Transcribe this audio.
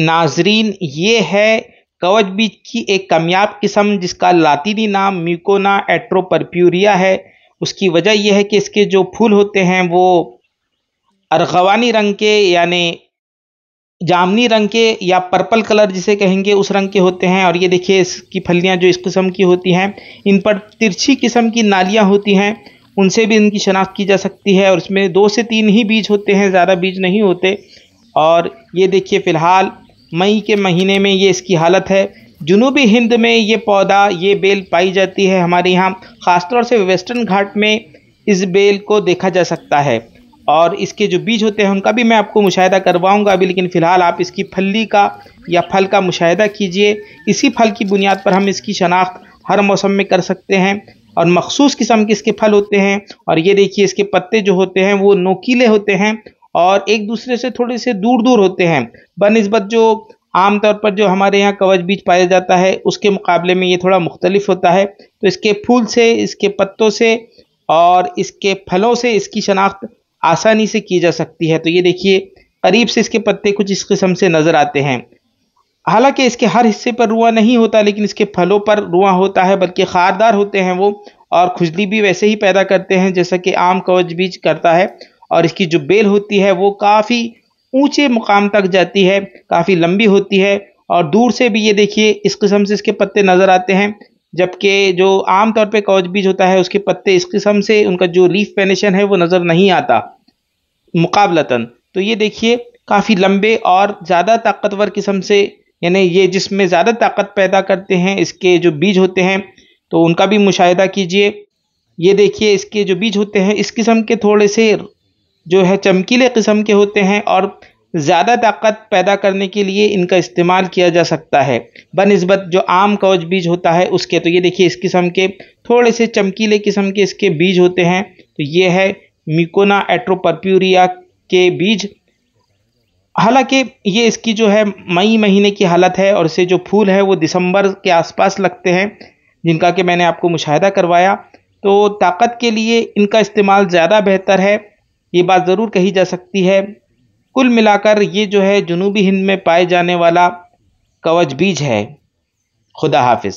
नाजरीन, ये है कवच बीज की एक कामयाब किस्म जिसका लातीनी नाम म्यूकोना एट्रोपर्प्यूरिया है। उसकी वजह यह है कि इसके जो फूल होते हैं वो अर्गवानी रंग के, यानी जामनी रंग के या पर्पल कलर जिसे कहेंगे उस रंग के होते हैं। और ये देखिए इसकी फलियां जो इस किस्म की होती हैं, इन पर तिरछी किस्म की नालियां होती हैं, उनसे भी इनकी शनाख्त की जा सकती है। और इसमें 2 से 3 ही बीज होते हैं, ज़्यादा बीज नहीं होते। और ये देखिए फ़िलहाल मई के महीने में ये इसकी हालत है। जुनूबी हिंद में ये पौधा, ये बेल पाई जाती है। हमारे यहाँ ख़ासतौर से वेस्टर्न घाट में इस बेल को देखा जा सकता है। और इसके जो बीज होते हैं उनका भी मैं आपको मुशाहिदा करवाऊंगा अभी, लेकिन फ़िलहाल आप इसकी फली का या फल का मुशाहिदा कीजिए। इसी फल की बुनियाद पर हम इसकी शनाख्त हर मौसम में कर सकते हैं। और मखसूस किस्म के इसके फल होते हैं। और ये देखिए इसके पत्ते जो होते हैं वो नोकीले होते हैं और एक दूसरे से थोड़े से दूर दूर होते हैं, बनिस्बत जो आमतौर पर जो हमारे यहाँ कवच बीज पाया जाता है उसके मुकाबले में ये थोड़ा मुख्तलिफ होता है। तो इसके फूल से, इसके पत्तों से और इसके फलों से इसकी शनाख्त आसानी से की जा सकती है। तो ये देखिए करीब से इसके पत्ते कुछ इस किस्म से नज़र आते हैं। हालांकि इसके हर हिस्से पर रुआं नहीं होता, लेकिन इसके फलों पर रुआं होता है, बल्कि खारदार होते हैं वो, और खुजली भी वैसे ही पैदा करते हैं जैसा कि आम कवच बीज करता है। और इसकी जो बेल होती है वो काफ़ी ऊंचे मुकाम तक जाती है, काफ़ी लंबी होती है। और दूर से भी ये देखिए इस किस्म से इसके पत्ते नज़र आते हैं, जबकि जो आम तौर पे कवच बीज होता है उसके पत्ते इस किस्म से, उनका जो लीफ पेनिशन है वो नज़र नहीं आता मुकाबलतन। तो ये देखिए काफ़ी लंबे और ज़्यादा ताकतवर किस्म से, यानी ये जिसमें ज़्यादा ताकत पैदा करते हैं इसके जो बीज होते हैं, तो उनका भी मुशाहिदा कीजिए। ये देखिए इसके जो बीज होते हैं इस किस्म के थोड़े से जो है चमकीले किस्म के होते हैं और ज़्यादा ताकत पैदा करने के लिए इनका इस्तेमाल किया जा सकता है बनिस्बत जो आम कवच बीज होता है उसके। तो ये देखिए इस किस्म के थोड़े से चमकीले किस्म के इसके बीज होते हैं। तो ये है म्यूकोना एट्रोपर्प्यूरिया के बीज। हालांकि ये इसकी जो है मई महीने की हालत है और इसे जो फूल है वो दिसंबर के आसपास लगते हैं, जिनका कि मैंने आपको मुशाहिदा करवाया। तो ताकत के लिए इनका इस्तेमाल ज़्यादा बेहतर है, ये बात ज़रूर कही जा सकती है। कुल मिलाकर ये जो है जुनूबी हिंद में पाए जाने वाला कवच बीज है। खुदा हाफिज़।